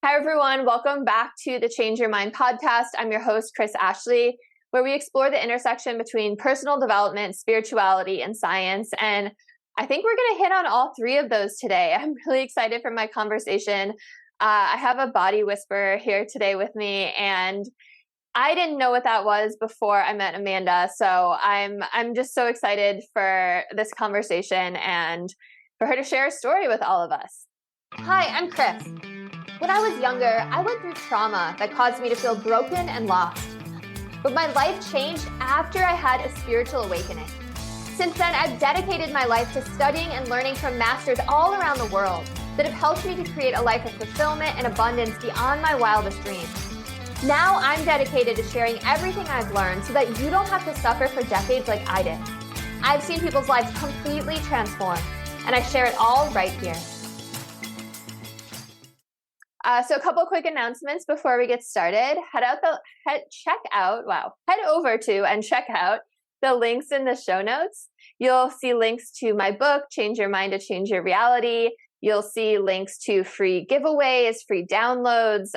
Hi, everyone. Welcome back to the Change Your Mind podcast. I'm your host, Chris Ashley, where we explore the intersection between personal development, spirituality, and science. And I think we're going to hit on all three of those today. I'm really excited for my conversation. I have a body whisperer here today with me, and I didn't know what that was before I met Amanda. So I'm just so excited for this conversation and for her to share a story with all of us. Hi, I'm Chris. When I was younger, I went through trauma that caused me to feel broken and lost. But my life changed after I had a spiritual awakening. Since then, I've dedicated my life to studying and learning from masters all around the world that have helped me to create a life of fulfillment and abundance beyond my wildest dreams. Now I'm dedicated to sharing everything I've learned so that you don't have to suffer for decades like I did. I've seen people's lives completely transform, and I share it all right here. So a couple of quick announcements before we get started. Head over to and check out the links in the show notes. You'll see links to my book, Change Your Mind to Change Your Reality. You'll see links to free giveaways, free downloads,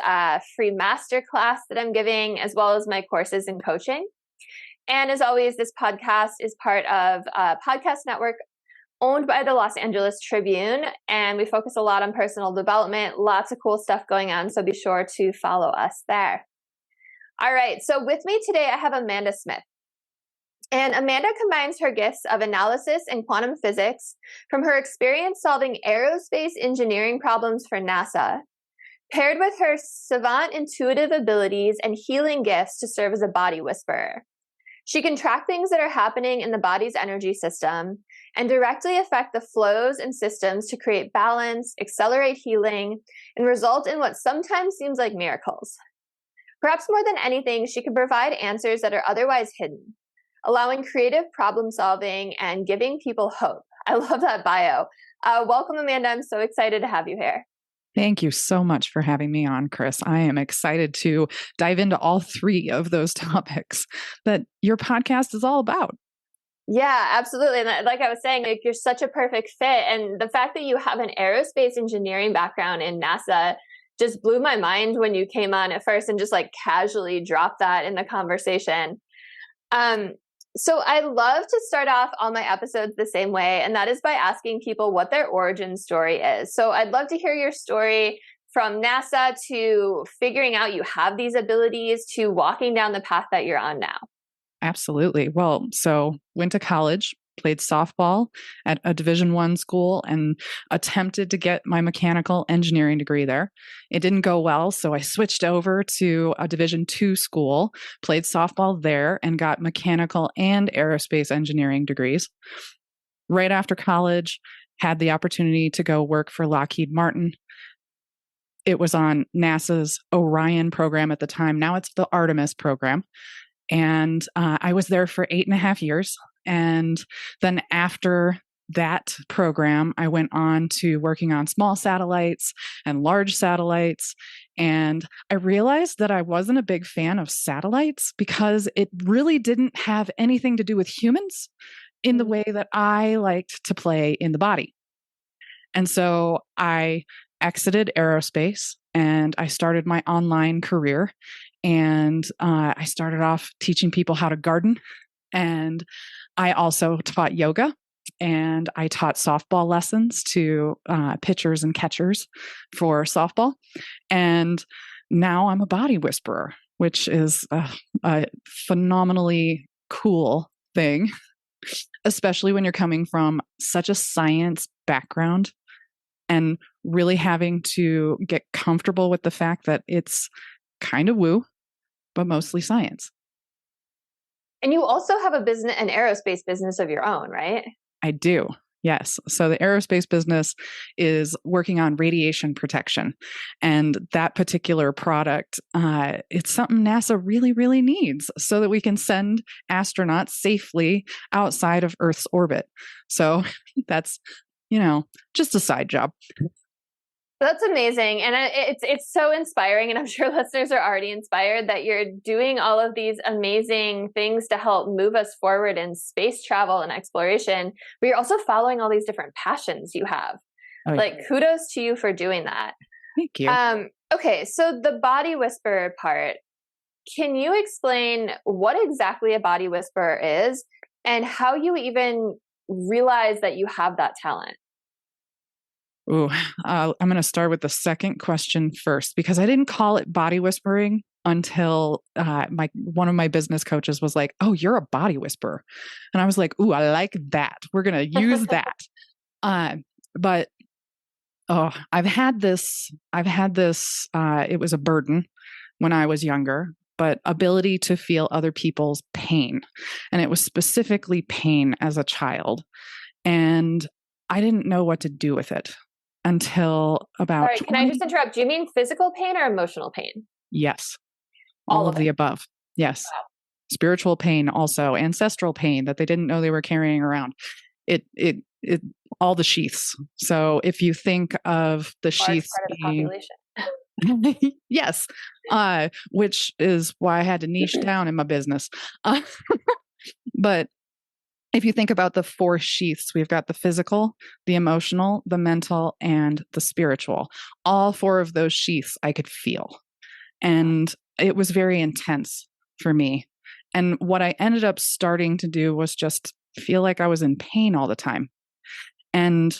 free masterclass that I'm giving, as well as my courses and coaching. And as always, this podcast is part of a podcast network owned by the Los Angeles Tribune, and we focus a lot on personal development, lots of cool stuff going on, so be sure to follow us there. All right, so with me today, I have Amanda Smith. And Amanda combines her gifts of analysis and quantum physics from her experience solving aerospace engineering problems for NASA, paired with her savant intuitive abilities and healing gifts to serve as a body whisperer. She can track things that are happening in the body's energy system and directly affect the flows and systems to create balance, accelerate healing, and result in what sometimes seems like miracles. Perhaps more than anything, she can provide answers that are otherwise hidden, allowing creative problem solving and giving people hope. I love that bio. Welcome, Amanda. I'm so excited to have you here. Thank you so much for having me on, Chris. I am excited to dive into all three of those topics that your podcast is all about. Yeah, absolutely. And like I was saying, like, you're such a perfect fit. And the fact that you have an aerospace engineering background in NASA just blew my mind when you came on at first and just like casually dropped that in the conversation. So I love to start off all my episodes the same way, and that is by asking people what their origin story is. So I'd love to hear your story from NASA to figuring out you have these abilities to walking down the path that you're on now. Absolutely. Well, so went to college, played softball at a Division I school, and attempted to get my mechanical engineering degree there. It didn't go well, so I switched over to a Division II school, played softball there, and got mechanical and aerospace engineering degrees. Right after college, had the opportunity to go work for Lockheed Martin. It was on NASA's Orion program at the time. Now it's the Artemis program. And I was there for 8.5 years. And then after that program, I went on to working on small satellites and large satellites. And I realized that I wasn't a big fan of satellites because it really didn't have anything to do with humans in the way that I liked to play in the body. And so I exited aerospace and I started my online career. And I started off teaching people how to garden. And I also taught yoga, and I taught softball lessons to pitchers and catchers for softball. And now I'm a body whisperer, which is a phenomenally cool thing, especially when you're coming from such a science background and really having to get comfortable with the fact that it's kind of woo, but mostly science. And you also have an aerospace business of your own, right? I do. Yes. So the aerospace business is working on radiation protection. And that particular product, it's something NASA really, really needs so that we can send astronauts safely outside of Earth's orbit. So that's, just a side job. That's amazing. And it's so inspiring. And I'm sure listeners are already inspired that you're doing all of these amazing things to help move us forward in space travel and exploration, but you're also following all these different passions you have. Kudos to you for doing that. Thank you. Okay, so the body whisperer part, can you explain what exactly a body whisperer is and how you even realize that you have that talent? Ooh, I'm going to start with the second question first because I didn't call it body whispering until my one of my business coaches was like, "Oh, you're a body whisperer," and I was like, "Ooh, I like that. We're going to use that." Uh, but oh, I've had this. It was a burden when I was younger, but ability to feel other people's pain, and it was specifically pain as a child, and I didn't know what to do with it until All about right, can I 20. just interrupt? Do you mean physical pain or emotional pain? Yes, all All of of it. the above. Yes. Wow. Spiritual pain, also ancestral pain that they didn't know they were carrying around. It all the sheaths. So if you think of the Large sheaths part of the being population. yes, which is why I had to niche down in my business. Uh, but if you think about the four sheaths, we've got the physical, the emotional, the mental, and the spiritual. All four of those sheaths I could feel. And it was very intense for me. And what I ended up starting to do was just feel like I was in pain all the time. And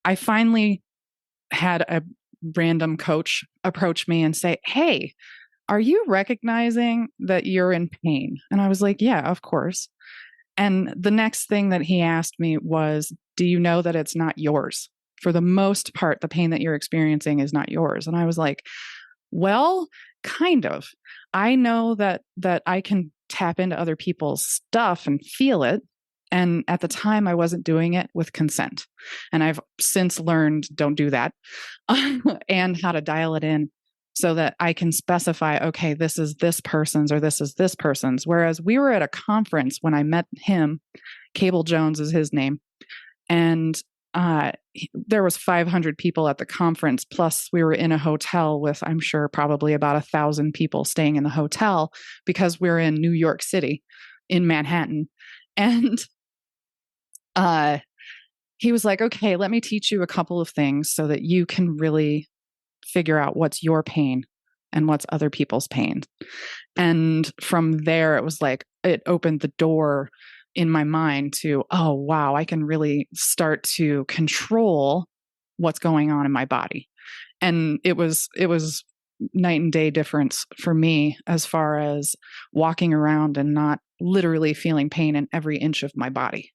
I finally had a random coach approach me and say, "Hey, are you recognizing that you're in pain?" And I was like, "Yeah, of course." And the next thing that he asked me was, "Do you know that it's not yours? For the most part, the pain that you're experiencing is not yours." And I was like, "Well, kind of. I know that I can tap into other people's stuff and feel it. And at the time I wasn't doing it with consent. And I've since learned don't do that and how to dial it in so that I can specify, okay, this is this person's or this is this person's. Whereas we were at a conference when I met him, Cable Jones is his name, and there was 500 people at the conference. Plus, we were in a hotel with, I'm sure, probably about 1,000 people staying in the hotel because we're in New York City, in Manhattan, and uh, he was like, "Okay, let me teach you a couple of things so that you can really figure out what's your pain and what's other people's pain." And from there, it was like it opened the door in my mind to, oh, wow, I can really start to control what's going on in my body. And it was night and day difference for me as far as walking around and not literally feeling pain in every inch of my body.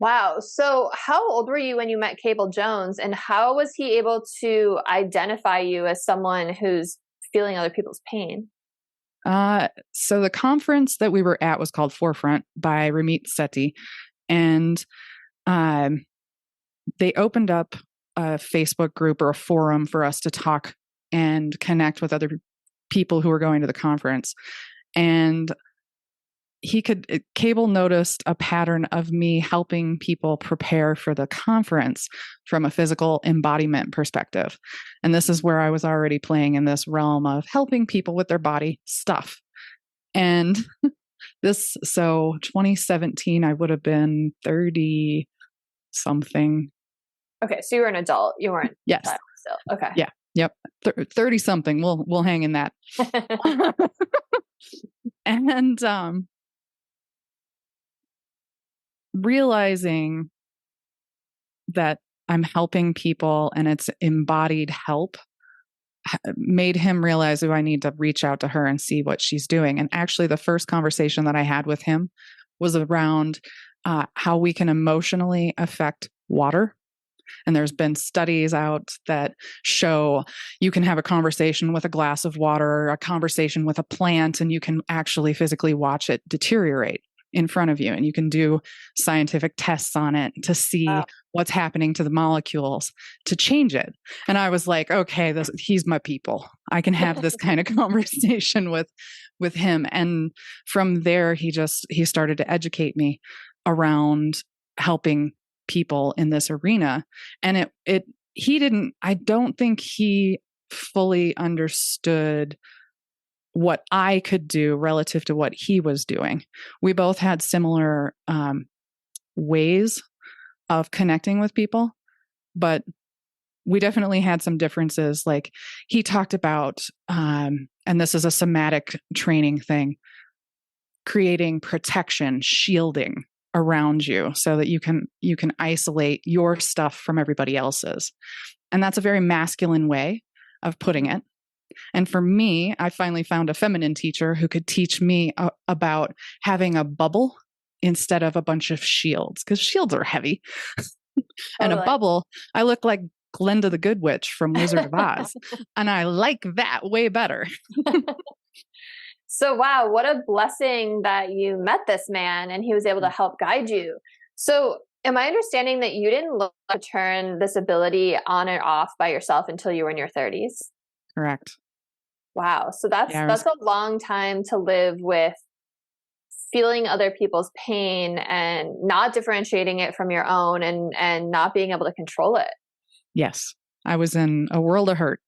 Wow. So, how old were you when you met Cable Jones, and how was he able to identify you as someone who's feeling other people's pain? So the conference that we were at was called Forefront by Ramit Sethi, and um, they opened up a Facebook group or a forum for us to talk and connect with other people who were going to the conference. And Cable noticed a pattern of me helping people prepare for the conference from a physical embodiment perspective. And this is where I was already playing in this realm of helping people with their body stuff. And so 2017, I would have been 30 something. Okay, so you were an adult. You weren't a Yes. child still. Okay. Yeah. Yep. 30 something. We'll hang in that. And realizing that I'm helping people and it's embodied help made him realize, oh, I need to reach out to her and see what she's doing. And actually, the first conversation that I had with him was around how we can emotionally affect water. And there's been studies out that show you can have a conversation with a glass of water, or a conversation with a plant, and you can actually physically watch it deteriorate in front of you. And you can do scientific tests on it to see Wow. what's happening to the molecules to change it. And I was like, okay, he's my people. I can have this kind of conversation with him. And from there, he started to educate me around helping people in this arena. And he didn't, I don't think he fully understood what I could do relative to what he was doing. We both had similar ways of connecting with people, but we definitely had some differences. Like he talked about, and this is a somatic training thing, creating protection, shielding around you so that you can isolate your stuff from everybody else's. And that's a very masculine way of putting it. And for me, I finally found a feminine teacher who could teach me about having a bubble instead of a bunch of shields, because shields are heavy. And a bubble, I look like Glinda the Good Witch from Wizard of Oz. And I like that way better. So, wow, what a blessing that you met this man and he was able to help guide you. So, am I understanding that you didn't look to turn this ability on and off by yourself until you were in your 30s? Correct. Wow. So that's a long time to live with feeling other people's pain and not differentiating it from your own and not being able to control it. Yes. I was in a world of hurt.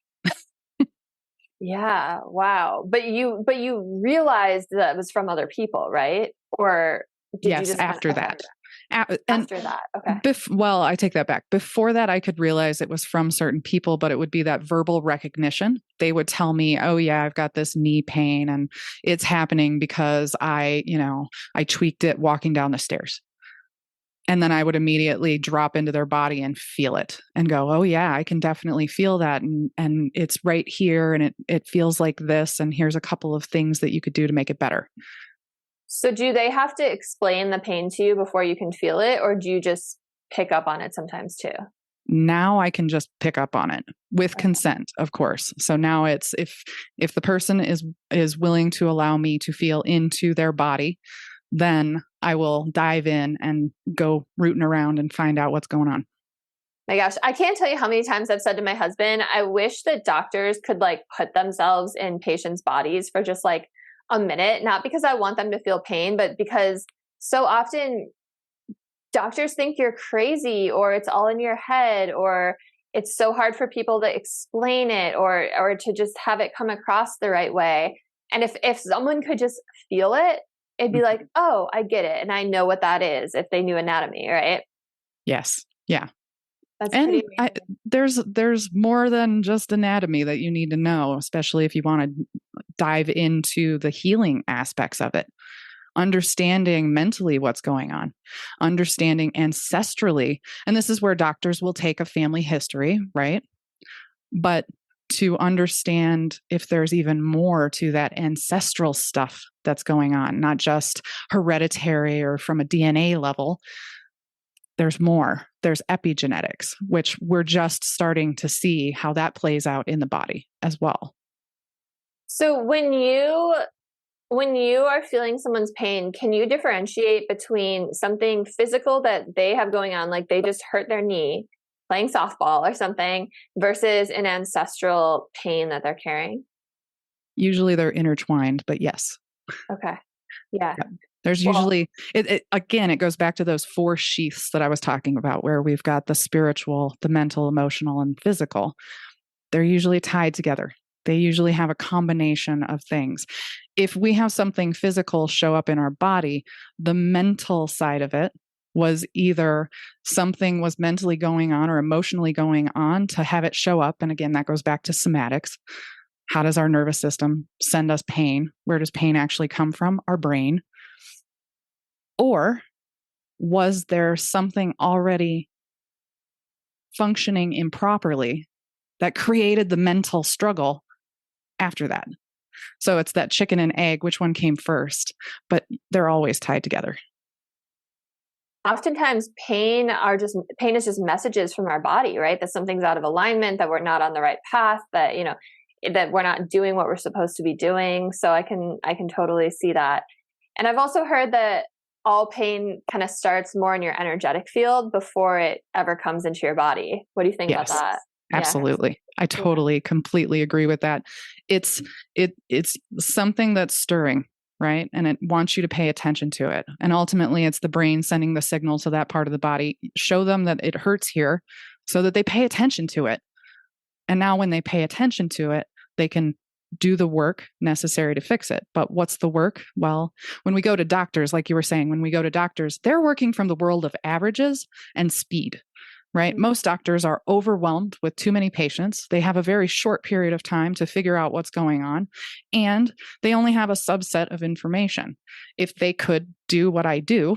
Yeah. Wow. But you realized that it was from other people, right? Or did you just after that? After that. Okay. Well, I take that back. Before that, I could realize it was from certain people, but it would be that verbal recognition. They would tell me, oh yeah, I've got this knee pain and it's happening because I tweaked it walking down the stairs. And then I would immediately drop into their body and feel it and go, oh yeah, I can definitely feel that. And it's right here and it feels like this. And here's a couple of things that you could do to make it better. So do they have to explain the pain to you before you can feel it? Or do you just pick up on it sometimes too? Now I can just pick up on it with consent, of course. So now it's if the person is willing to allow me to feel into their body, then I will dive in and go rooting around and find out what's going on. My gosh, I can't tell you how many times I've said to my husband, I wish that doctors could put themselves in patients' bodies for just a minute, not because I want them to feel pain, but because so often doctors think you're crazy or it's all in your head or it's so hard for people to explain it or to just have it come across the right way. And if someone could just feel it, it'd be like, oh, I get it. And I know what that is if they knew anatomy, right? Yes. Yeah. That's and there's more than just anatomy that you need to know, especially if you want to dive into the healing aspects of it. Understanding mentally what's going on, understanding ancestrally. And this is where doctors will take a family history, right? But to understand if there's even more to that ancestral stuff that's going on, not just hereditary or from a DNA level. There's more. There's epigenetics, which we're just starting to see how that plays out in the body as well. So when you are feeling someone's pain, can you differentiate between something physical that they have going on, like they just hurt their knee playing softball or something, versus an ancestral pain that they're carrying? Usually they're intertwined, but yes. Okay. Yeah. There's usually, it goes back to those 4 sheaths that I was talking about, where we've got the spiritual, the mental, emotional, and physical. They're usually tied together. They usually have a combination of things. If we have something physical show up in our body, the mental side of it was either something was mentally going on or emotionally going on to have it show up. And again, that goes back to somatics. How does our nervous system send us pain? Where does pain actually come from? Our brain. Or was there something already functioning improperly that created the mental struggle after that? So it's that chicken and egg, which one came first? But they're always tied together. Oftentimes pain is just messages from our body, right? That something's out of alignment, that we're not on the right path, that, that we're not doing what we're supposed to be doing. So I can totally see that. And I've also heard that all pain kind of starts more in your energetic field before it ever comes into your body. What do you think about that? Absolutely. Yeah. I totally, completely agree with that. It's something that's stirring, right? And it wants you to pay attention to it. And ultimately it's the brain sending the signal to that part of the body. Show them that it hurts here so that they pay attention to it. And now when they pay attention to it, they can do the work necessary to fix it. But what's the work? Well, when we go to doctors, like you were saying, when we go to doctors, they're working from the world of averages and speed, right? Most doctors are overwhelmed with too many patients. They have a very short period of time to figure out what's going on, and they only have a subset of information. If they could do what I do,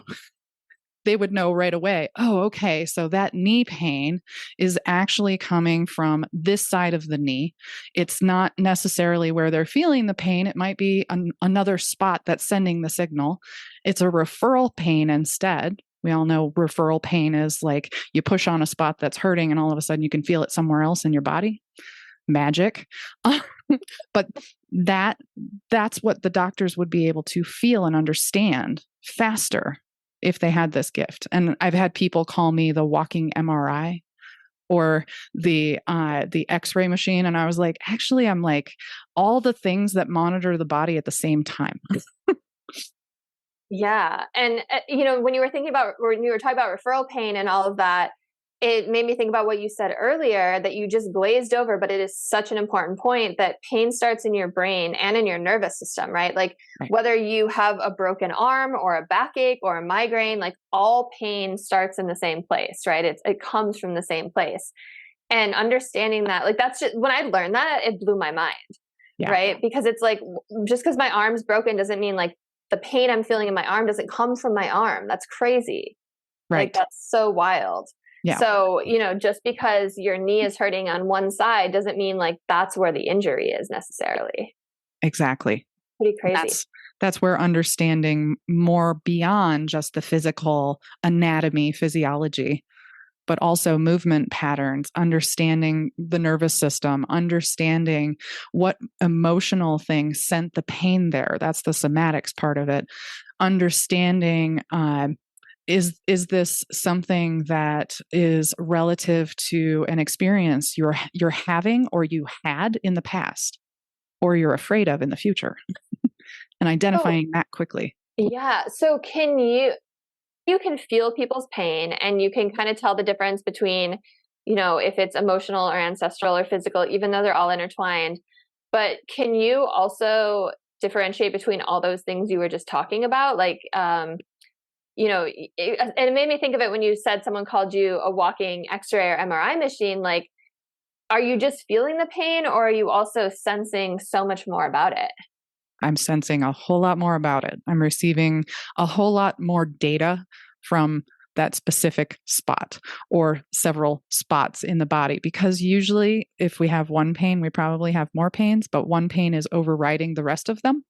they would know right away, oh, okay, so that knee pain is actually coming from this side of the knee. It's not necessarily where they're feeling the pain. It might be another spot that's sending the signal. It's a referral pain instead. We all know referral pain is like you push on a spot that's hurting and all of a sudden you can feel it somewhere else in your body. Magic. But that's what the doctors would be able to feel and understand faster if they had this gift. And I've had people call me the walking MRI or the X-ray machine. And I was like, actually, I'm like all the things that monitor the body at the same time. Yeah. And, when you were talking about referral pain and all of that, it made me think about what you said earlier that you just glazed over, but it is such an important point that pain starts in your brain and in your nervous system, right? Like Right. whether you have a broken arm or a backache or a migraine, like all pain starts in the same place, right? It comes from the same place. And understanding that, like that's just, when I learned that, it blew my mind, Yeah. right? Because it's like, just because my arm's broken doesn't mean like the pain I'm feeling in my arm doesn't come from my arm. That's crazy. Right. Like that's so wild. Yeah. So, just because your knee is hurting on one side doesn't mean like that's where the injury is necessarily. Exactly. Pretty crazy. That's where understanding more beyond just the physical anatomy, physiology, but also movement patterns, understanding the nervous system, understanding what emotional things sent the pain there. That's the somatics part of it. Understanding, is this something that is relative to an experience you're having or you had in the past or you're afraid of in the future? And identifying that quickly. Yeah. So you can feel people's pain and you can kind of tell the difference between, if it's emotional or ancestral or physical, even though they're all intertwined. But can you also differentiate between all those things you were just talking about? Like, it made me think of it when you said someone called you a walking X-ray or MRI machine. Like, are you just feeling the pain or are you also sensing so much more about it? I'm sensing a whole lot more about it. I'm receiving a whole lot more data from that specific spot or several spots in the body, because usually if we have one pain, we probably have more pains, but one pain is overriding the rest of them.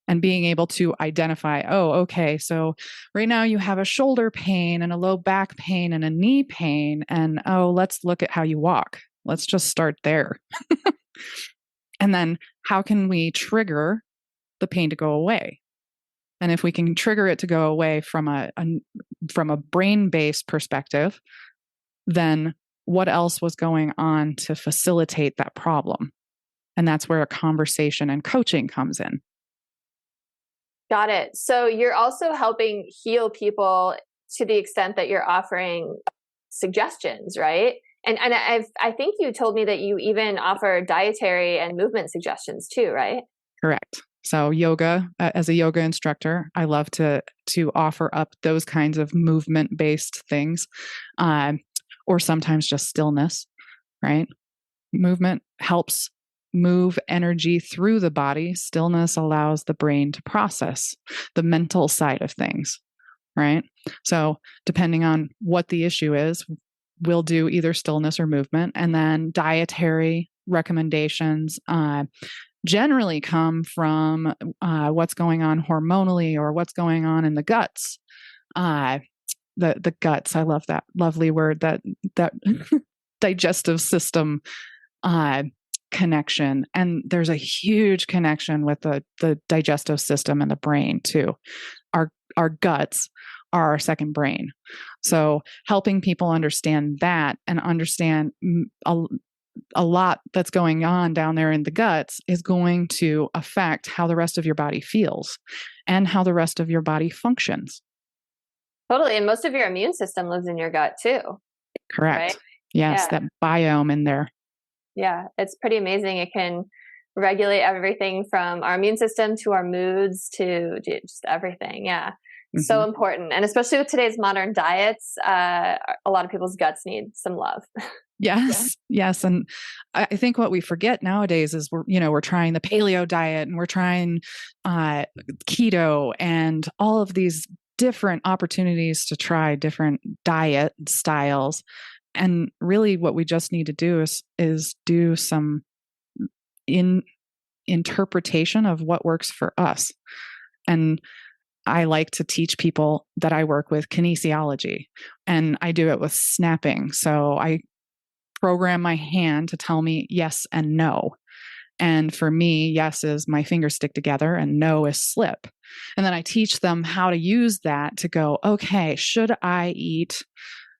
And being able to identify, oh, okay, so right now you have a shoulder pain and a low back pain and a knee pain. And oh, let's look at how you walk. Let's just start there. And then how can we trigger the pain to go away? And if we can trigger it to go away from a brain-based perspective, then what else was going on to facilitate that problem? And that's where a conversation and coaching comes in. Got it. So you're also helping heal people to the extent that you're offering suggestions, right? And I think you told me that you even offer dietary and movement suggestions too, right? Correct. So yoga, as a yoga instructor, I love to offer up those kinds of movement-based things, or sometimes just stillness, right? Movement helps move energy through the body. Stillness allows the brain to process the mental side of things, right? So depending on what the issue is, we'll do either stillness or movement. And then dietary recommendations generally come from what's going on hormonally or what's going on in the guts. The guts, I love that lovely word, that digestive system connection. And there's a huge connection with the digestive system and the brain too. Our guts are our second brain. So helping people understand that and understand a lot that's going on down there in the guts is going to affect how the rest of your body feels and how the rest of your body functions. Totally. And most of your immune system lives in your gut too. Correct. Right? Yes, yeah. That biome in there. Yeah, it's pretty amazing. It can regulate everything from our immune system to our moods to just everything. Yeah. So important. And especially with today's modern diets, a lot of people's guts need some love. Yes. Yes. And I think what we forget nowadays is we're trying the paleo diet and we're trying keto and all of these different opportunities to try different diet styles. And really what we just need to do is do some interpretation of what works for us. And I like to teach people that I work with kinesiology, and I do it with snapping. So I program my hand to tell me yes and no. And for me, yes is my fingers stick together and no is slip. And then I teach them how to use that to go, okay, should I eat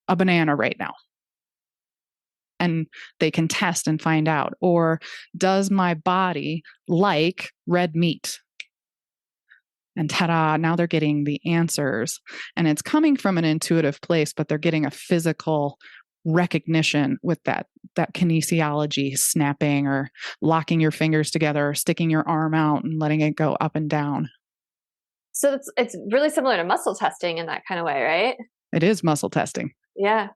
a banana right now? And they can test and find out. Or does my body like red meat? And ta-da, now they're getting the answers. And it's coming from an intuitive place, but they're getting a physical recognition with that kinesiology, snapping or locking your fingers together or sticking your arm out and letting it go up and down. So it's really similar to muscle testing in that kind of way, right? It is muscle testing. Yeah.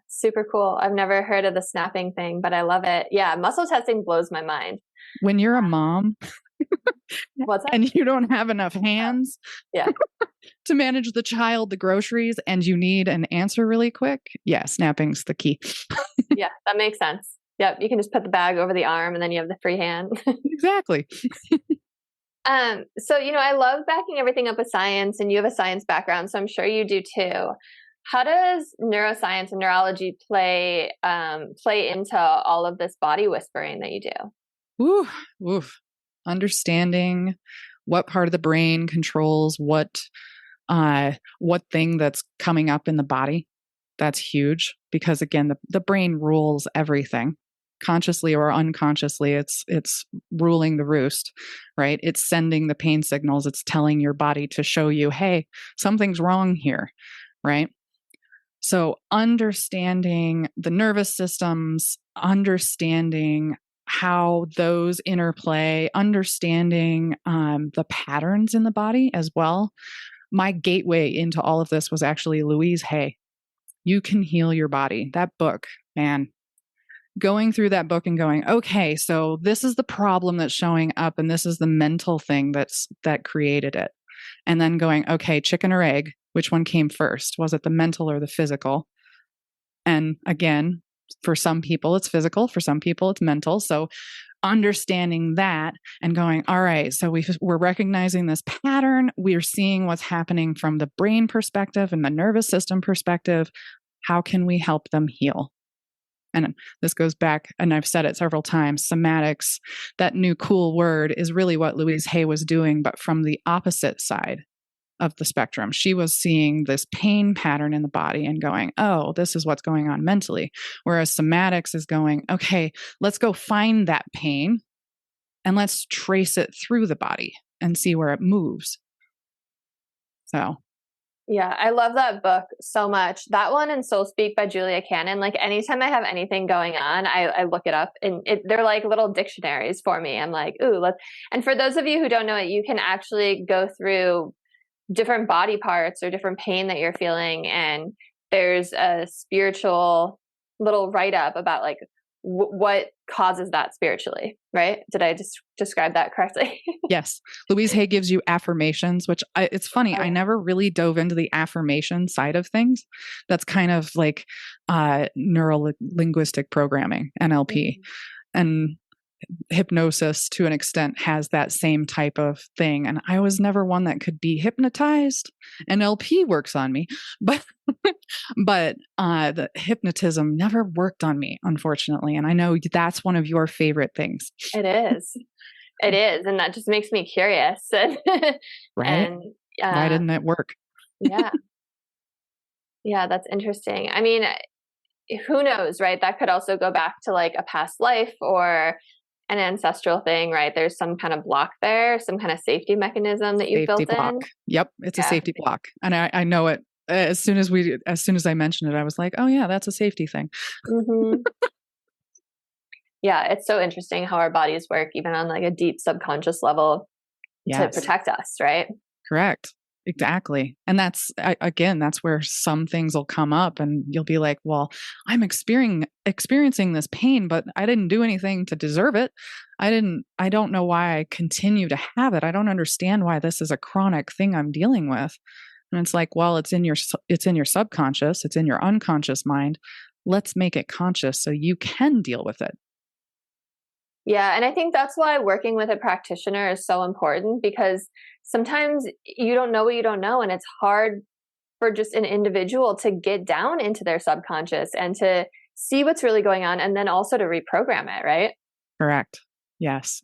Super cool. I've never heard of the snapping thing, but I love it. Yeah. Muscle testing blows my mind. When you're a mom What's that? and you don't have enough hands to manage the child, the groceries, and you need an answer really quick, snapping's the key. Yeah, that makes sense. Yep. You can just put the bag over the arm and then you have the free hand. Exactly. So, I love backing everything up with science, and you have a science background, so I'm sure you do too. How does neuroscience and neurology play into all of this body whispering that you do? Oof. Understanding what part of the brain controls what thing that's coming up in the body. That's huge because again, the brain rules everything. Consciously or unconsciously, it's ruling the roost, right? It's sending the pain signals. It's telling your body to show you, hey, something's wrong here, right? So understanding the nervous systems, understanding how those interplay, understanding the patterns in the body as well. My gateway into all of this was actually Louise Hay. You Can Heal Your Body. That book, man. Going through that book and going, okay, so this is the problem that's showing up and this is the mental thing that created it. And then going, okay, chicken or egg, which one came first? Was it the mental or the physical? And again, for some people it's physical, for some people it's mental. So understanding that and going, all right, so we're recognizing this pattern. We're seeing what's happening from the brain perspective and the nervous system perspective. How can we help them heal? And this goes back, and I've said it several times, somatics, that new cool word is really what Louise Hay was doing, but from the opposite side of the spectrum. She was seeing this pain pattern in the body and going, oh, this is what's going on mentally. Whereas somatics is going, okay, let's go find that pain and let's trace it through the body and see where it moves. So. Yeah, I love that book so much. That one and Soul Speak by Julia Cannon. Like anytime I have anything going on, I look it up, and they're like little dictionaries for me. I'm like, ooh, let's. And for those of you who don't know it, you can actually go through different body parts or different pain that you're feeling, and there's a spiritual little write up about like what causes that spiritually, right? Did I just describe that correctly? Yes. Louise Hay gives you affirmations, which it's funny. I never really dove into the affirmation side of things. That's kind of like neuro-linguistic programming, NLP. And hypnosis to an extent has that same type of thing. And I was never one that could be hypnotized. NLP works on me, but the hypnotism never worked on me, unfortunately. And I know that's one of your favorite things. It is. It is. And that just makes me curious. Right. And why didn't it work? Yeah. Yeah, that's interesting. I mean, who knows, right? That could also go back to like a past life or an ancestral thing, right? There's some kind of block there, some kind of safety mechanism that you've built in. Yep. It's a safety block. And I know it. As soon as I mentioned it, I was like, oh yeah, that's a safety thing. Mm-hmm. Yeah. It's so interesting how our bodies work, even on like a deep subconscious level to protect us, right? Correct. Exactly. And again, that's where some things will come up and you'll be like, well, I'm experiencing this pain, but I didn't do anything to deserve it. I don't know why I continue to have it. I don't understand why this is a chronic thing I'm dealing with. And it's like, well, it's in your subconscious, it's in your unconscious mind. Let's make it conscious so you can deal with it. Yeah. And I think that's why working with a practitioner is so important, because sometimes you don't know what you don't know. And it's hard for just an individual to get down into their subconscious and to see what's really going on, and then also to reprogram it, right? Correct. Yes.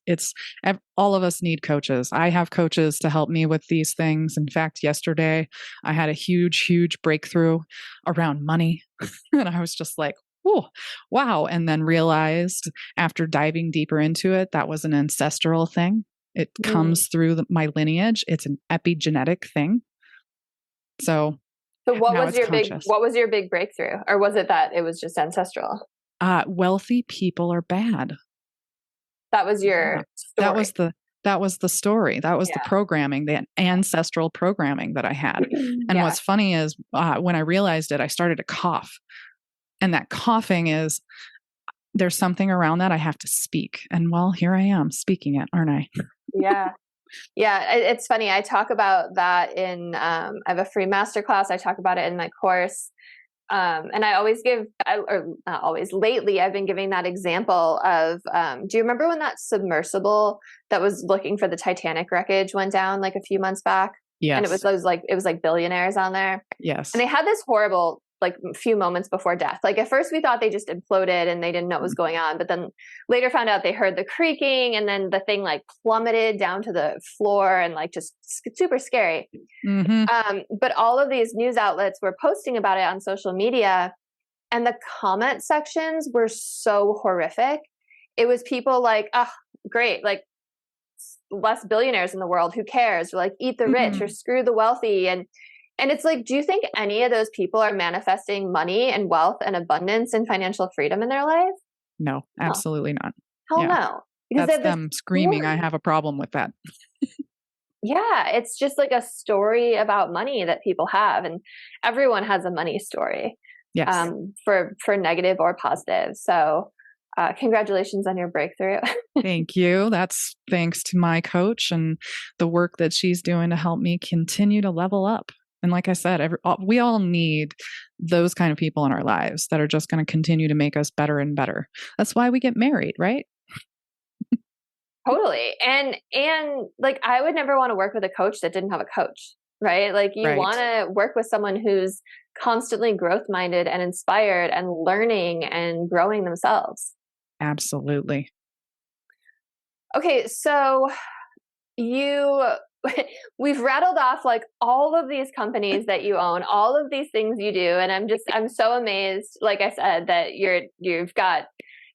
All of us need coaches. I have coaches to help me with these things. In fact, yesterday I had a huge breakthrough around money. And I was just like, oh, wow. And then realized after diving deeper into it, that was an ancestral thing. It comes through my lineage. It's an epigenetic thing. So what was your big breakthrough? Or was it that it was just ancestral? Wealthy people are bad. That was your story. That was the story. That was the programming, the ancestral programming that I had. And what's funny is when I realized it, I started to cough. And that coughing is, there's something around that I have to speak. And well, here I am speaking it, aren't I? Yeah. Yeah. It's funny. I talk about that in, I have a free masterclass. I talk about it in my course. And I always or not always, lately, I've been giving that example of, do you remember when that submersible that was looking for the Titanic wreckage went down like a few months back? Yes. And it was like billionaires on there. Yes. And they had this horrible, like, few moments before death. Like, at first we thought they just imploded and they didn't know what was going on, but then later found out they heard the creaking, and then the thing like plummeted down to the floor, and like just super scary. But all of these news outlets were posting about it on social media, and the comment sections were so horrific. It was people like, oh, great, like, less billionaires in the world, who cares? Or like, eat the rich or screw the wealthy. And it's like, do you think any of those people are manifesting money and wealth and abundance and financial freedom in their life? No, absolutely not. Hell no. Because that's them screaming, I have a problem with that. Yeah, it's just like a story about money that people have, and everyone has a money story. Yes. For negative or positive. So congratulations on your breakthrough. Thank you. That's thanks to my coach and the work that she's doing to help me continue to level up. And like I said, we all need those kind of people in our lives that are just going to continue to make us better and better. That's why we get married, right? Totally. And like, I would never want to work with a coach that didn't have a coach, right? Like, you want to work with someone who's constantly growth minded and inspired and learning and growing themselves. Absolutely. Okay. So we've rattled off like all of these companies that you own, all of these things you do. And I'm so amazed, like I said, that you've got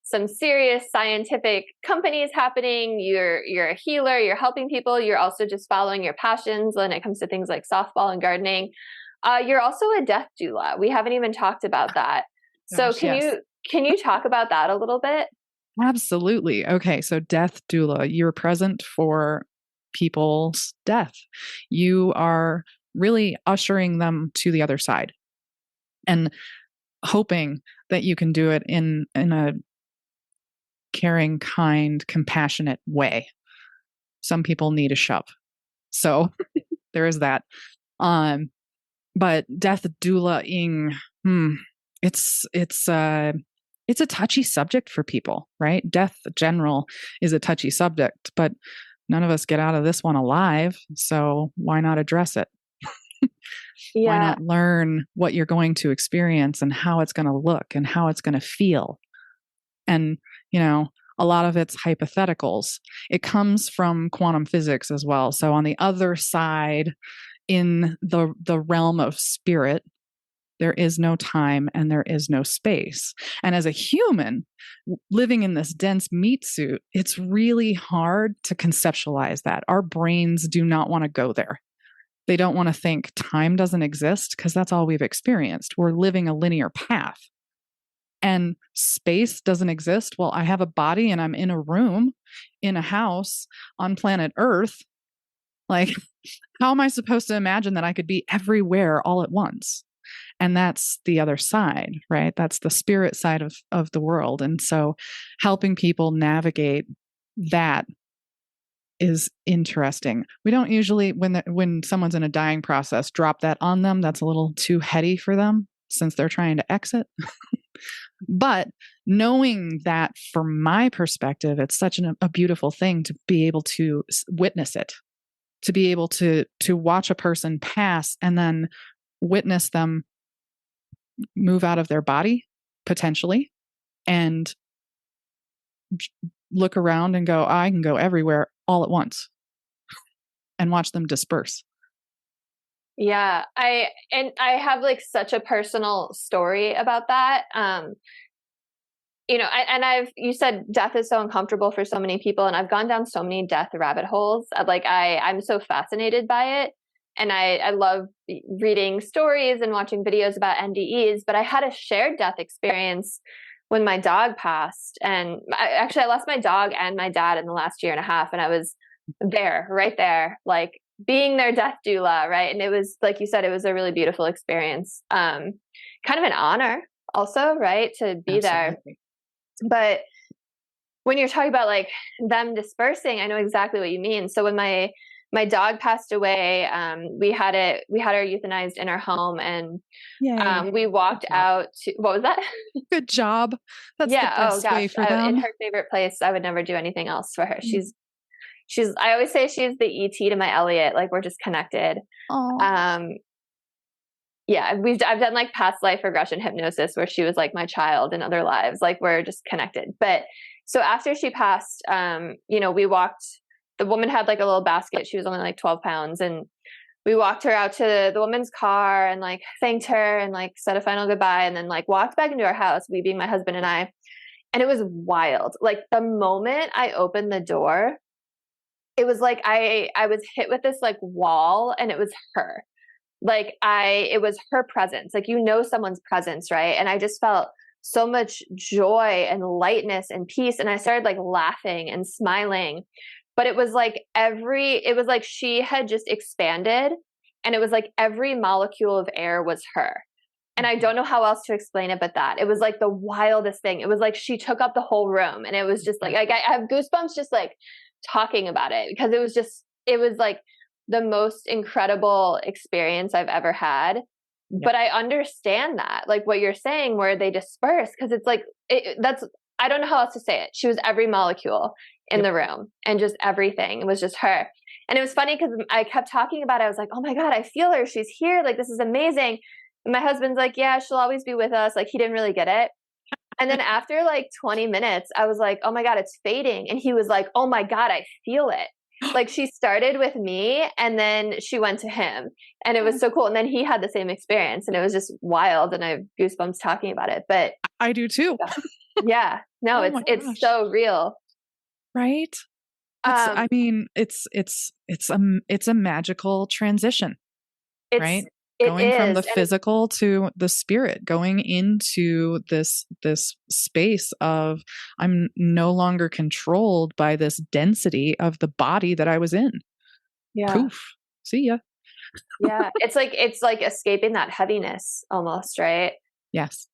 some serious scientific companies happening. You're a healer, you're helping people. You're also just following your passions when it comes to things like softball and gardening. You're also a death doula. We haven't even talked about that. So can you talk about that a little bit? Absolutely. Okay. So death doula, you're present for people's death. You are really ushering them to the other side and hoping that you can do it in a caring, kind, compassionate way. Some people need a shove. So there is that. But death doula-ing, it's a touchy subject for people, right? Death general is a touchy subject, but none of us get out of this one alive. So why not address it? Why not learn what you're going to experience and how it's going to look and how it's going to feel? And, a lot of it's hypotheticals. It comes from quantum physics as well. So on the other side, in the realm of spirit, there is no time and there is no space. And as a human living in this dense meat suit, it's really hard to conceptualize that. Our brains do not want to go there. They don't want to think time doesn't exist because that's all we've experienced. We're living a linear path. And space doesn't exist. Well, I have a body and I'm in a room, in a house on planet Earth. Like, how am I supposed to imagine that I could be everywhere all at once? And that's the other side, right? That's the spirit side of the world. And so helping people navigate that is interesting. We don't usually, when someone's in a dying process, drop that on them. That's a little too heady for them since they're trying to exit. But knowing that from my perspective, it's such a beautiful thing to be able to witness it, to be able to watch a person pass and then witness them move out of their body potentially and look around and go, I can go everywhere all at once and watch them disperse. Yeah, I have like such a personal story about that. You said death is so uncomfortable for so many people, and I've gone down so many death rabbit holes. I'm so fascinated by it, and I love reading stories and watching videos about NDEs. But I had a shared death experience when my dog passed, and I lost my dog and my dad in the last year and a half, and I was right there, like being their death doula, right? And it was, like you said, it was a really beautiful experience. Kind of an honor also, right? To be Absolutely. there. But when you're talking about like them dispersing, I know exactly what you mean. So when my dog passed away, we had her euthanized in our home, and we walked out to, what was that? Good job. That's the best way for them. In her favorite place, I would never do anything else for her. I always say she's the ET to my Elliot. Like, we're just connected. Aww. Yeah, I've done like past life regression hypnosis where she was like my child in other lives. Like, we're just connected. But so after she passed, we walked, the woman had like a little basket. She was only like 12 pounds. And we walked her out to the woman's car and like thanked her and like said a final goodbye, and then like walked back into our house, we being my husband and I. And it was wild. Like, the moment I opened the door, it was like I was hit with this like wall, and it was her. Like, it was her presence. Like, someone's presence, right? And I just felt so much joy and lightness and peace. And I started like laughing and smiling. But it was like she had just expanded, and it was like every molecule of air was her. And I don't know how else to explain it but that. It was like the wildest thing. It was like she took up the whole room, and it was just like I have goosebumps just like talking about it, because it was like the most incredible experience I've ever had. Yep. But I understand that, like what you're saying, where they disperse, because it's like, I don't know how else to say it. She was every molecule in the room, and just everything. It was just her. And it was funny because I kept talking about it. I was like, oh my God, I feel her. She's here. Like, this is amazing. And my husband's like, yeah, she'll always be with us. Like, he didn't really get it. And then after like 20 minutes, I was like, oh my God, it's fading. And he was like, oh my God, I feel it. Like, she started with me, and then she went to him, and it was so cool. And then he had the same experience, and it was just wild. And I have goosebumps talking about it, but I do too. Yeah, no, it's so real. Right. It's a magical transition, right? Going from the physical to the spirit, going into this space of, I'm no longer controlled by this density of the body that I was in. Yeah. Poof. See ya. Yeah. It's like escaping that heaviness almost, right? Yes.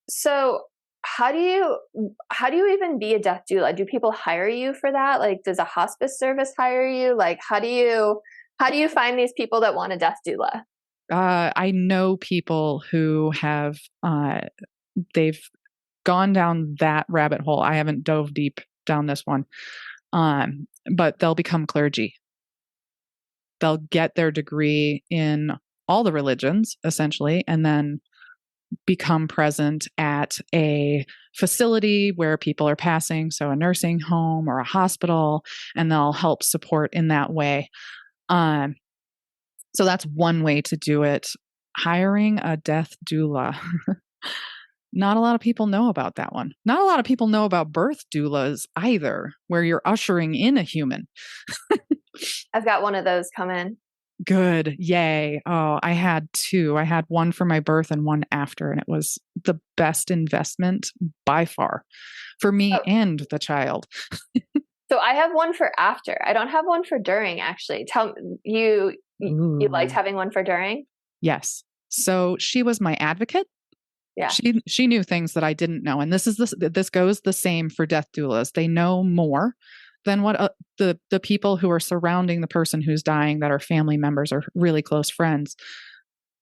So how do you even be a death doula? Do people hire you for that? Like, does a hospice service hire you? Like, how do you find these people that want a death doula? I know people who have, they've gone down that rabbit hole. I haven't dove deep down this one. But they'll become clergy. They'll get their degree in all the religions, essentially, and then become present at a facility where people are passing, so a nursing home or a hospital, and they'll help support in that way. So that's one way to do it. Hiring a death doula. Not a lot of people know about that one. Not a lot of people know about birth doulas either, where you're ushering in a human. I've got one of those come in. Good. Yay. Oh, I had two. I had one for my birth and one after, and it was the best investment by far for me and the child. So I have one for after. I don't have one for during, actually. Tell you, you liked having one for during? Yes. So she was my advocate. Yeah. She knew things that I didn't know, and this goes the same for death doulas. They know more than what the people who are surrounding the person who's dying, that are family members or really close friends.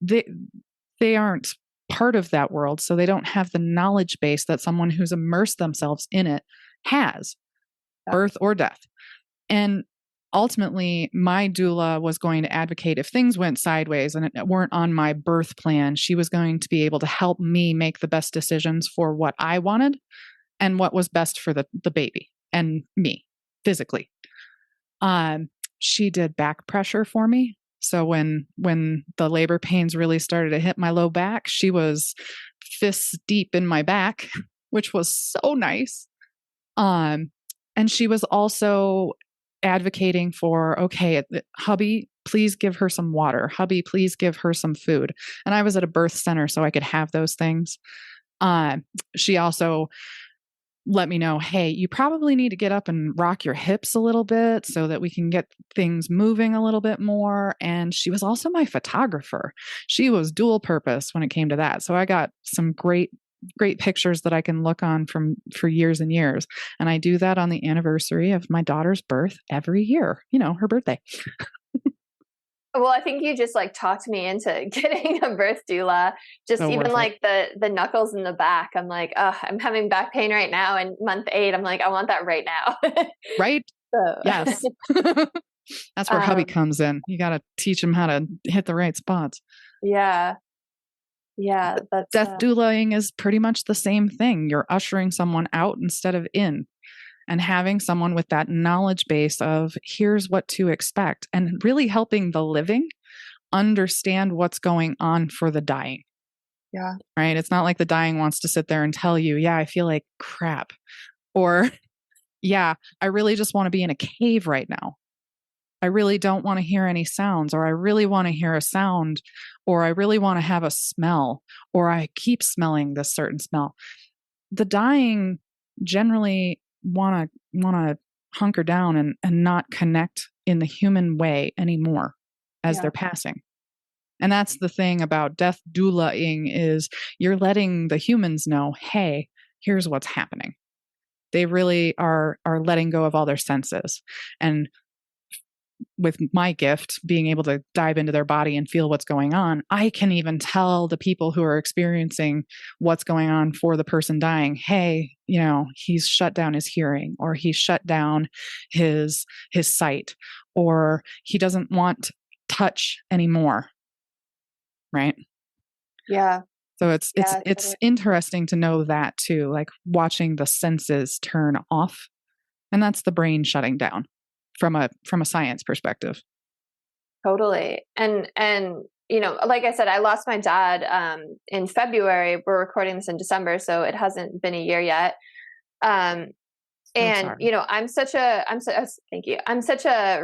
They aren't part of that world, so they don't have the knowledge base that someone who's immersed themselves in it has, birth or death. And ultimately, my doula was going to advocate if things went sideways and it weren't on my birth plan, she was going to be able to help me make the best decisions for what I wanted and what was best for the baby and me physically. She did back pressure for me. So when the labor pains really started to hit my low back, she was fists deep in my back, which was so nice. And she was also advocating for, okay, hubby, please give her some water. Hubby, please give her some food. And I was at a birth center, so I could have those things. She also let me know, hey, you probably need to get up and rock your hips a little bit so that we can get things moving a little bit more. And she was also my photographer. She was dual purpose when it came to that. So I got some great pictures that I can look on for years and years. And I do that on the anniversary of my daughter's birth every year, her birthday. Well, I think you just like talked me into getting a birth doula. Just So even like the knuckles in the back. I'm like, oh, I'm having back pain right now. And month 8, I'm like, I want that right now. Right? So. Yes. That's where hubby comes in. You got to teach him how to hit the right spots. Yeah. Yeah. That's death doulaing is pretty much the same thing. You're ushering someone out instead of in, and having someone with that knowledge base of here's what to expect, and really helping the living understand what's going on for the dying. Yeah. Right? It's not like the dying wants to sit there and tell you, yeah, I feel like crap. Or, yeah, I really just want to be in a cave right now. I really don't want to hear any sounds, or I really want to hear a sound, or I really want to have a smell, or I keep smelling this certain smell. The dying generally want to hunker down and not connect in the human way anymore as they're passing. And that's the thing about death doulaing, is you're letting the humans know, hey, here's what's happening. They really are letting go of all their senses. And with my gift, being able to dive into their body and feel what's going on, I can even tell the people who are experiencing what's going on for the person dying, hey, he's shut down his hearing, or he's shut down his sight, or he doesn't want touch anymore. Right? Yeah. So it's interesting to know that too, like watching the senses turn off, and that's the brain shutting down from a science perspective. Totally. And like I said, I lost my dad in February. We're recording this in December, so it hasn't been a year yet. And I'm such a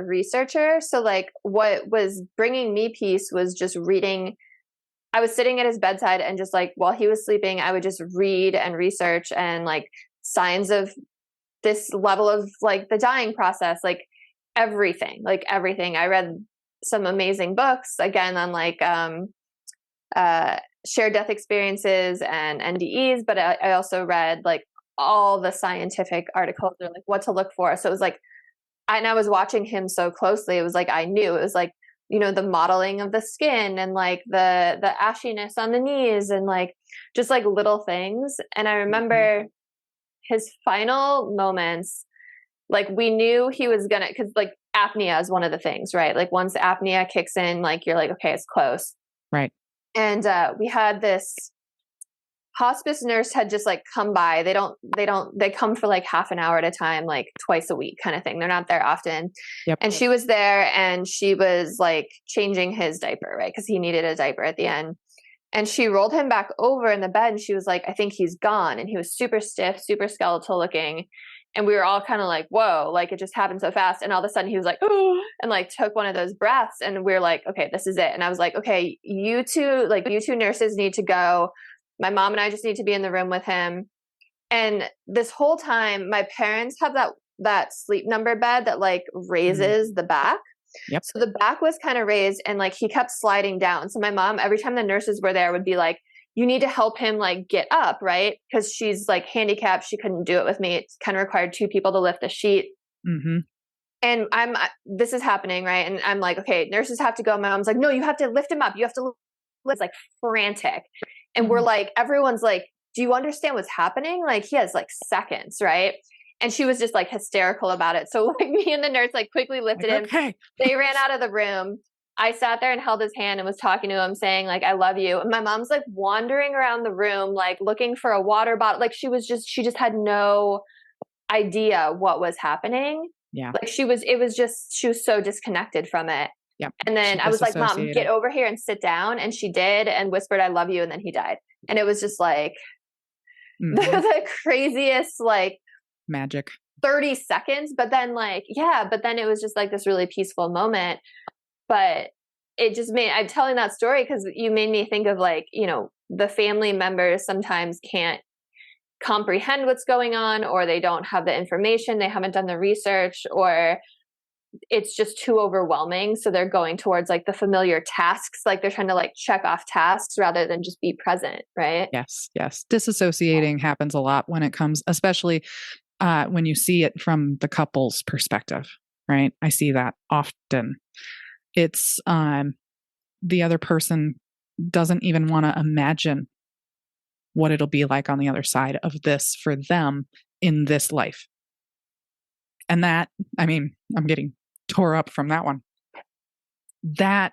researcher. So like what was bringing me peace was just reading. I was sitting at his bedside, and just like while he was sleeping, I would just read and research and like signs of this level of like the dying process, like everything. I read some amazing books again on like shared death experiences and NDEs, but I also read like all the scientific articles or like what to look for. So it was like, and I was watching him so closely. It was like I knew it was like, the modeling of the skin and like the ashiness on the knees and like just like little things. And I remember his final moments, like we knew he was gonna, because like apnea is one of the things, right? Like once apnea kicks in, like you're like, okay, it's close. Right. And we had this hospice nurse had just like come by. They come for like half an hour at a time, like twice a week kind of thing. They're not there often. Yep. And she was there, and she was like changing his diaper, right? Because he needed a diaper at the end. And she rolled him back over in the bed, and she was like, I think he's gone. And he was super stiff, super skeletal looking. And we were all kind of like, whoa, like it just happened so fast. And all of a sudden he was like, oh, and like took one of those breaths. And we were like, okay, this is it. And I was like, okay, you two nurses need to go. My mom and I just need to be in the room with him. And this whole time, my parents have that that sleep number bed that like raises the back. Yep. So the back was kind of raised and like he kept sliding down. So my mom, every time the nurses were there, would be like, you need to help him like get up, right? Because she's like handicapped. She couldn't do it with me. It kind of required two people to lift a sheet. Mm-hmm. And this is happening, right? And I'm like, okay, nurses have to go. My mom's like, no, you have to lift him up. You have to lift. It's like frantic. And we're like, everyone's like, do you understand what's happening? Like he has like seconds, right? And she was just like hysterical about it. So like me and the nurse like quickly lifted him. Okay. They ran out of the rorum. I sat there and held his hand and was talking to him saying like, I love you. And my mom's like wandering around the room, like looking for a water bottle. Like she just had no idea what was happening. Yeah. Like she was so disconnected from it. Yep. And then I was like, Mom, get over here and sit down. And she did and whispered, I love you. And then he died. And it was just like the craziest, like magic 30 seconds. But then like, but then it was just like this really peaceful moment. But it just I'm telling that story because you made me think of like, you know, the family members sometimes can't comprehend what's going on, or they don't have the information, they haven't done the research, or it's just too overwhelming. So they're going towards like the familiar tasks, like they're trying to like check off tasks rather than just be present, right? Yes. Disassociating happens a lot when it comes, especially when you see it from the couple's perspective, right? I see that often. It's the other person doesn't even want to imagine what it'll be like on the other side of this for them in this life. And that, I mean, I'm getting tore up from that one. That's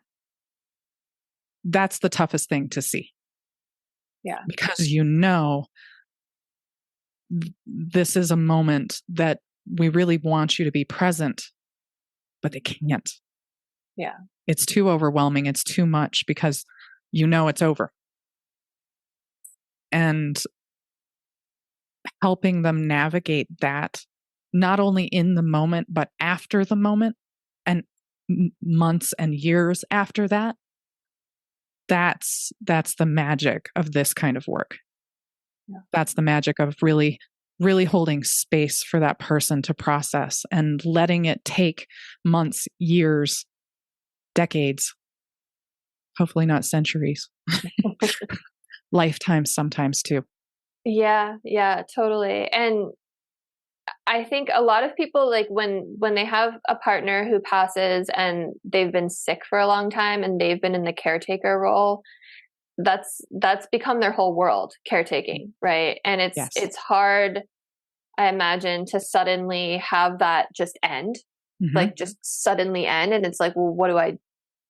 the toughest thing to see. Yeah. Because you know, this is a moment that we really want you to be present, but they can't. Yeah. It's too overwhelming. It's too much because you know it's over. And helping them navigate that, not only in the moment, but after the moment and months and years after that, that's the magic of this kind of work. Yeah. That's the magic of really, really holding space for that person to process and letting it take months, years, decades, hopefully not centuries, lifetimes sometimes too. Yeah, totally. And I think a lot of people, like when they have a partner who passes and they've been sick for a long time and they've been in the caretaker role, that's become their whole world, caretaking, right? And it's hard, I imagine, to suddenly have that just end, like just suddenly end. And it's like, well, what do I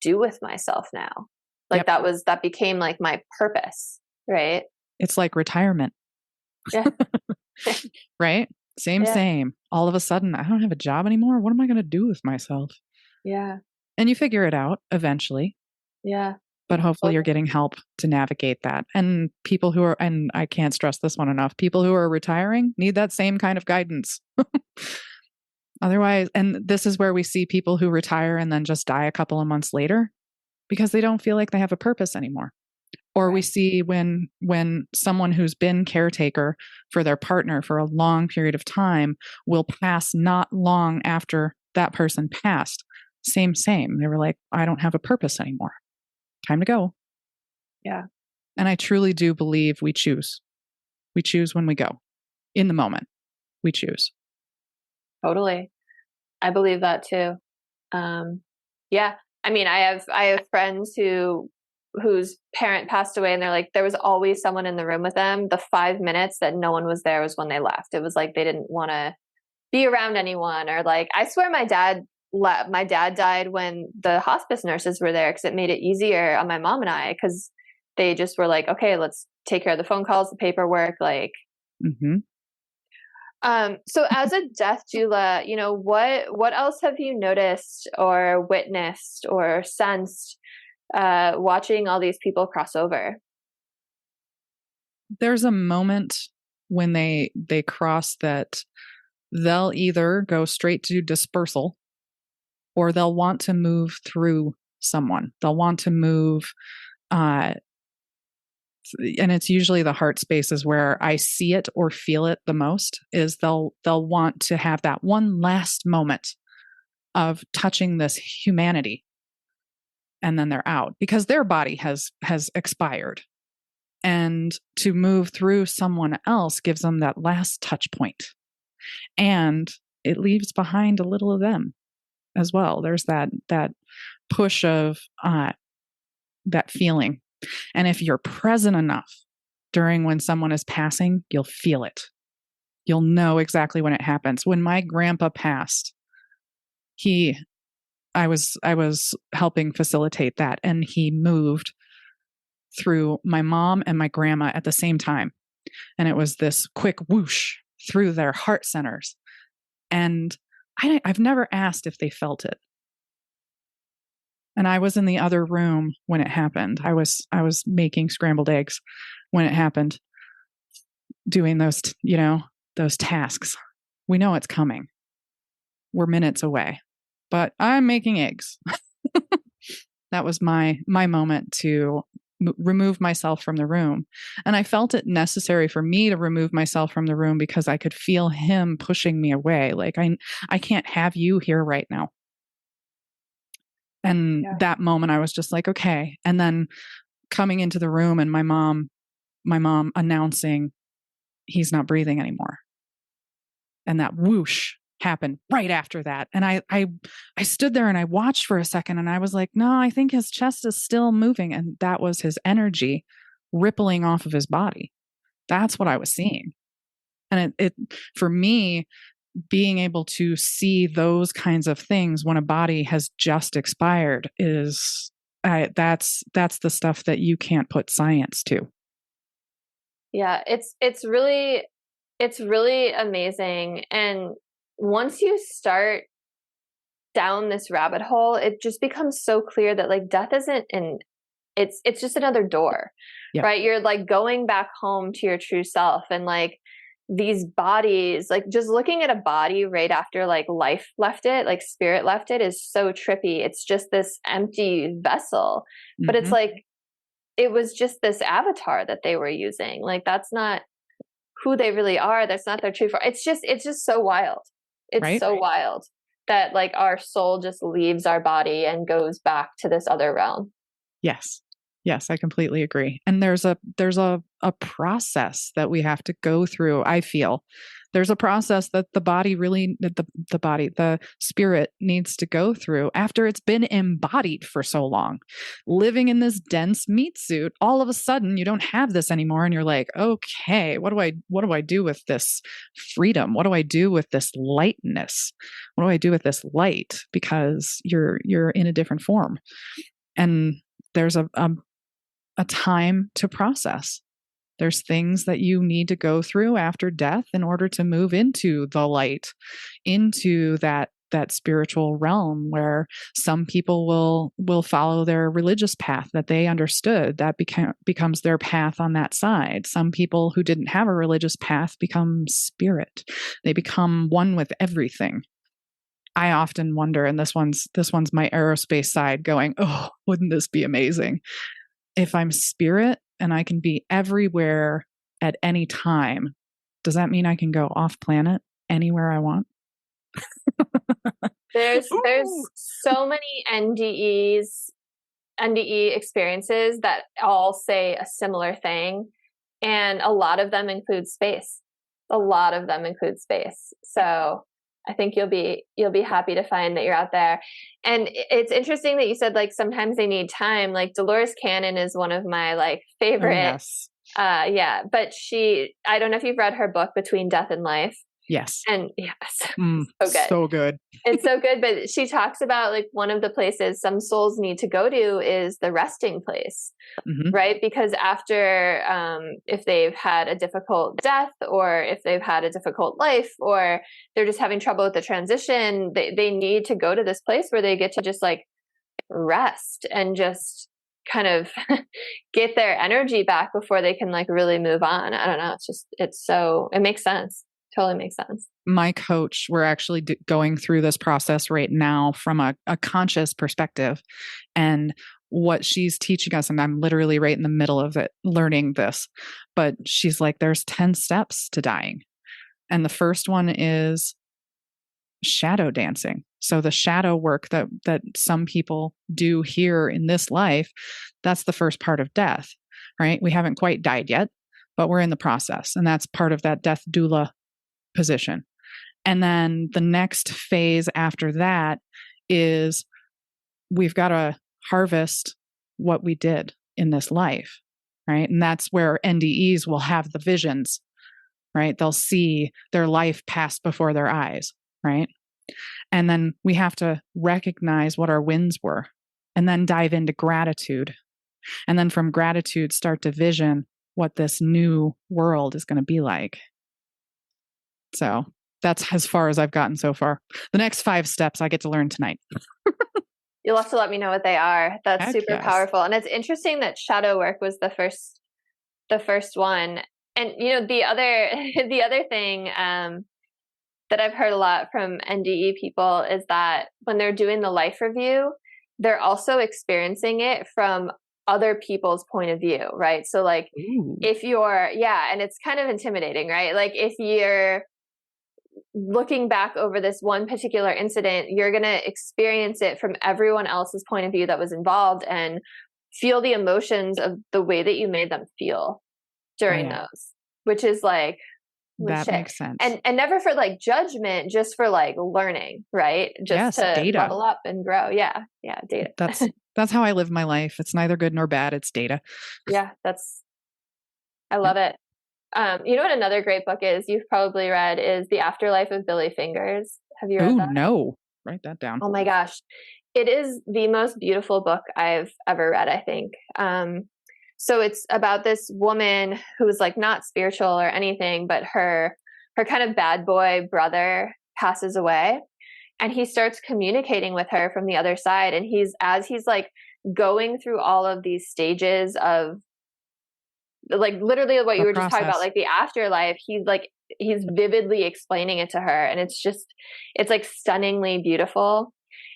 do with myself now? Like that became like my purpose, right? It's like retirement. Yeah. Right? Same. All of a sudden, I don't have a job anymore. What am I going to do with myself? Yeah. And you figure it out eventually. Yeah. But hopefully you're getting help to navigate that. And people who are, and I can't stress this one enough, people who are retiring need that same kind of guidance. Otherwise, and this is where we see people who retire and then just die a couple of months later because they don't feel like they have a purpose anymore. Or we see when someone who's been caretaker for their partner for a long period of time will pass not long after that person passed. Same. They were like, I don't have a purpose anymore. Time to go. Yeah. And I truly do believe we choose. We choose when we go. In the moment, we choose. Totally. I believe that too. Yeah. I mean, I have friends whose parent passed away and they're like, there was always someone in the room with them. The 5 minutes that no one was there was when they left. It was like they didn't want to be around anyone, or like, I swear my dad died when the hospice nurses were there because it made it easier on my mom and I, because they just were like, okay, let's take care of the phone calls, the paperwork, like. So as a death doula, you know, what else have you noticed or witnessed or sensed watching all these people cross over? There's a moment when they cross that they'll either go straight to dispersal or they'll want to move through someone. They'll want to move and it's usually the heart spaces where I see it or feel it the most, is they'll want to have that one last moment of touching this humanity, and then they're out because their body has expired. And to move through someone else gives them that last touch point. And it leaves behind a little of them as well. There's that push of that feeling. And if you're present enough during when someone is passing, you'll feel it. You'll know exactly when it happens. When my grandpa passed, I was helping facilitate that, and he moved through my mom and my grandma at the same time. And it was this quick whoosh through their heart centers. And I've never asked if they felt it. And I was in the other room when it happened. I was making scrambled eggs when it happened, doing those tasks. We know it's coming. We're minutes away, but I'm making eggs. That was my moment to remove myself from the room. And I felt it necessary for me to remove myself from the room because I could feel him pushing me away. Like, I can't have you here right now. And that moment I was just like, okay. And then coming into the room and my mom announcing he's not breathing anymore. And that whoosh happened right after that. And I stood there and I watched for a second and I was like, no, I think his chest is still moving. And that was his energy rippling off of his body. That's what I was seeing. And it for me, being able to see those kinds of things when a body has just expired is that's the stuff that you can't put science to. Yeah, it's really amazing. And once you start down this rabbit hole, it just becomes so clear that like death isn't it's just another door, right? You're like going back home to your true self, and like these bodies, like just looking at a body right after like life left it, like spirit left it, is so trippy. It's just this empty vessel, but it's like, it was just this avatar that they were using. Like, that's not who they really are. That's not their true form. It's just so wild. It's so wild that like our soul just leaves our body and goes back to this other realm. Yes, I completely agree. And there's a process that we have to go through. I feel there's a process that the body really, the spirit needs to go through after it's been embodied for so long, living in this dense meat suit. All of a sudden, you don't have this anymore, and you're like, okay, what do I do with this freedom? What do I do with this lightness? What do I do with this light? Because you're in a different form, and there's a time to process. There's things that you need to go through after death in order to move into the light, into that spiritual realm where some people will follow their religious path that they understood. That becomes their path on that side. Some people who didn't have a religious path become spirit. They become one with everything. I often wonder, and this one's my aerospace side going, oh, wouldn't this be amazing? If I'm spirit and I can be everywhere at any time, does that mean I can go off planet anywhere I want? There's so many NDE experiences that all say a similar thing, and a lot of them include space. So I think you'll be happy to find that you're out there. And it's interesting that you said like sometimes they need time. Like Dolores Cannon is one of my like favorite. Oh, yes. But I don't know if you've read her book Between Death and Life. Yes. And yes, so good. So good. It's so good. But she talks about like one of the places some souls need to go to is the resting place, right? Because after, if they've had a difficult death, or if they've had a difficult life, or they're just having trouble with the transition, they need to go to this place where they get to just like rest and just kind of get their energy back before they can like really move on. I don't know. It makes sense. Totally makes sense. My coach, we're actually going through this process right now from a conscious perspective. And what she's teaching us, and I'm literally right in the middle of it learning this, but she's like, there's 10 steps to dying. And the first one is shadow dancing. So the shadow work that some people do here in this life, that's the first part of death, right? We haven't quite died yet, but we're in the process. And that's part of that death doula position. And then the next phase after that is we've got to harvest what we did in this life, right? And that's where NDEs will have the visions, right? They'll see their life pass before their eyes, right? And then we have to recognize what our wins were and then dive into gratitude. And then from gratitude, start to vision what this new world is going to be like. So that's as far as I've gotten so far. The next 5 steps I get to learn tonight. You'll have to let me know what they are. That's Heck super yes. powerful. And it's interesting that shadow work was the first one. And the other thing that I've heard a lot from NDE people is that when they're doing the life review, they're also experiencing it from other people's point of view, right? So like if you're, and it's kind of intimidating, right? Like if you're looking back over this one particular incident, you're going to experience it from everyone else's point of view that was involved and feel the emotions of the way that you made them feel during those, which is like, that makes sense. And never for like judgment, just for like learning, right? Just to data. level up and grow. Yeah. Data. That's how I live my life. It's neither good nor bad. It's data. Yeah. I love it. You know what another great book is, you've probably read, is The Afterlife of Billy Fingers. Have you read that? Oh, no. Write that down. Oh my gosh. It is the most beautiful book I've ever read, I think. So it's about this woman who's like not spiritual or anything, but her kind of bad boy brother passes away, and he starts communicating with her from the other side. And as he's like going through all of these stages of like literally what you were just talking about, like the afterlife, he's vividly explaining it to her. And it's like stunningly beautiful.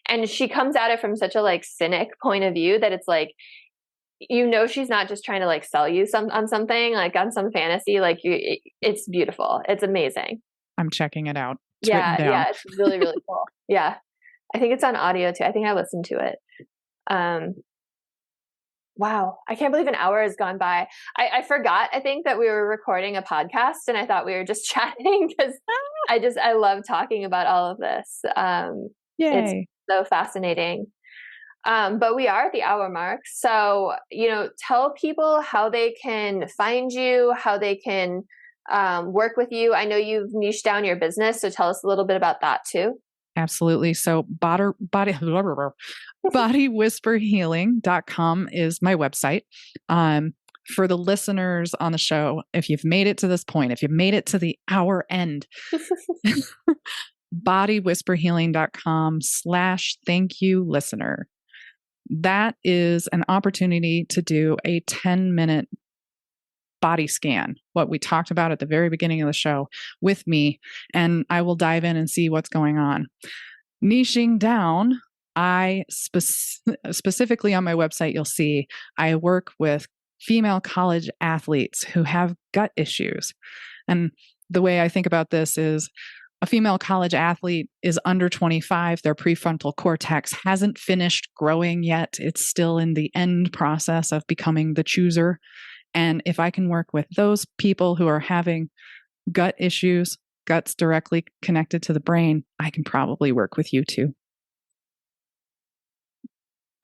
And she comes at it from such a like cynic point of view that it's like, she's not just trying to like sell you on something, like on some fantasy, like it's beautiful. It's amazing. I'm checking it out. It's really, really cool. Yeah. I think it's on audio too. I think I listened to it. Wow. I can't believe an hour has gone by. I forgot, I think, that we were recording a podcast, and I thought we were just chatting because I love talking about all of this. Yay. It's so fascinating. But we are at the hour mark. So, tell people how they can find you, how they can work with you. I know you've niched down your business, so tell us a little bit about that too. Absolutely. So bodywhisperhealing.com is my website. For the listeners on the show, if you've made it to this point, if you've made it to the hour end, bodywhisperhealing.com/thank-you-listener. That is an opportunity to do a 10-minute body scan, what we talked about at the very beginning of the show, with me, and I will dive in and see what's going on. Niching down, I specifically on my website, you'll see I work with female college athletes who have gut issues. And the way I think about this is a female college athlete is under 25. Their prefrontal cortex hasn't finished growing yet. It's still in the end process of becoming the chooser. And if I can work with those people who are having gut issues, guts directly connected to the brain, I can probably work with you too.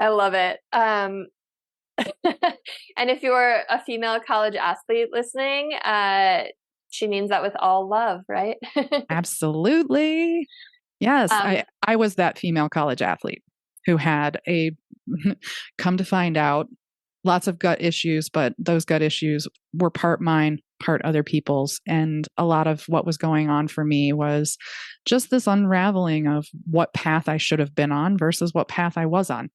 I love it. And if you're a female college athlete listening, she means that with all love, right? Absolutely. Yes. I was that female college athlete who had come to find out, lots of gut issues, but those gut issues were part mine, part other people's. And a lot of what was going on for me was just this unraveling of what path I should have been on versus what path I was on.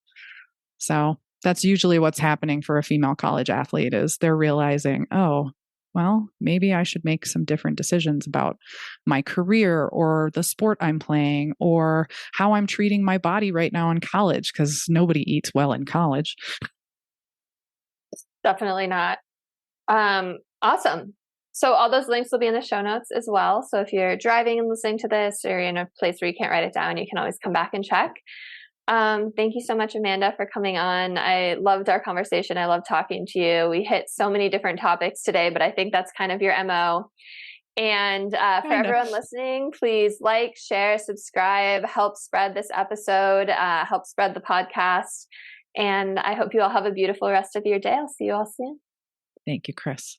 So that's usually what's happening for a female college athlete, is they're realizing, oh, well, maybe I should make some different decisions about my career or the sport I'm playing or how I'm treating my body right now in college, because nobody eats well in college. Definitely not. Awesome. So all those links will be in the show notes as well. So if you're driving and listening to this, or you're in a place where you can't write it down, you can always come back and check. Thank you so much, Amanda, for coming on. I loved our conversation. I love talking to you. We hit so many different topics today, but I think that's kind of your MO. And for everyone listening, please like, share, subscribe, help spread this episode, help spread the podcast. And I hope you all have a beautiful rest of your day. I'll see you all soon. Thank you, Chris.